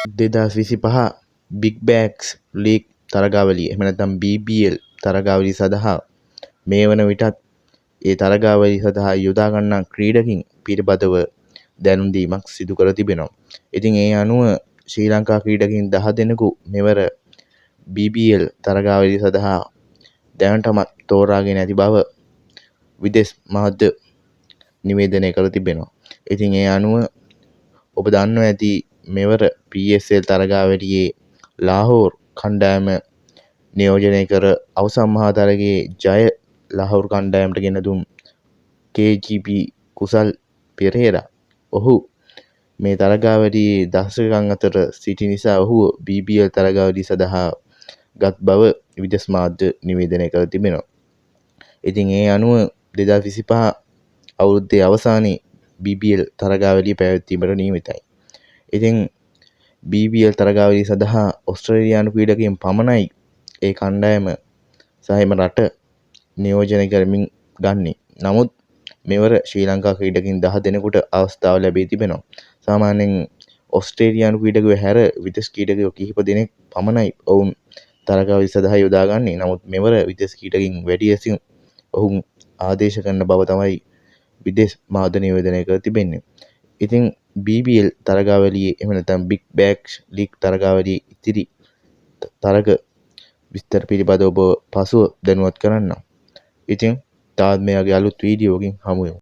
2025 big Bash league තරගාවලිය එහෙම නැත්නම් BBL තරගාවලිය සඳහා මේ වන විටත් ඒ තරගාවලිය සඳහා යොදා ගන්නා ක්‍රීඩකින් පිළිබඳව දැනුම් දීමක් සිදු කර තිබෙනවා. ඉතින් ඒ අනුව ශ්‍රී ලංකා ක්‍රීඩකින් 10 දෙනෙකු මෙවර BBL තරගාවලිය සඳහා දැනටමත් තෝරාගෙන ඇති බව විදේශ මාධ්‍ය නිවේදනය කර තිබෙනවා. ඉතින් ඒ අනුව ඔබ දන්නවා ඇති මෙවර PSL තරගාවලියේ ලාහෝර් කණ්ඩායම නියෝජනය කර අවසන් මහා තරගයේ ජය ලාහෝර් කණ්ඩායමට ගෙන දුන් KGP කුසල් පෙරේරා ඔහු මේ තරගාවලියේ දර්ශකයන් අතර සිටි නිසා ඔහුව BBL තරගාවලිය සඳහා ගත් බව විදේශ මාධ්‍ය නිවේදනය කර තිබෙනවා. ඉතින් ඒ අනුව 2025 අවුරුද්දේ අවසානයේ BBL තරගාවලිය පැවැත්වීමට නියමිතයි. ඉතින් BBL තරගාවලිය සඳහා ඕස්ට්‍රේලියානු ක්‍රීඩකයන් පමණයි ඒ කණ්ඩායම සහ එම රට නියෝජනය කරමින් ගන්නේ. නමුත් මෙවර ශ්‍රී ලංකා ක්‍රීඩකයන් 10 දෙනෙකුට අවස්ථාව ලැබී තිබෙනවා. සාමාන්‍යයෙන් ඕස්ට්‍රේලියානු ක්‍රීඩකයෝ හැර විදේශ ක්‍රීඩකයෝ කිහිප දෙනෙක් පමණයි ඔවුන් තරගාවලිය සඳහා යොදාගන්නේ. නමුත් මෙවර විදේශ ක්‍රීඩකයන් වැඩි ලෙසින් ඔවුන් ආදේශ කරන බව තමයි විදේශ මාධ්‍ය නිවේදනය කර තිබෙන්නේ. ඉතින් BBL තරගාවලියේ එහෙම නැත්නම් බිග් බෑෂ් ලීග් තරගාවලියේ ඉතිරි තරග විස්තර පිළිබඳව ඔබ පසුව දැනුවත් කරන්නම්. ඉතින් තාත් මේ වගේ අලුත් වීඩියෝකින් හමු වෙමු.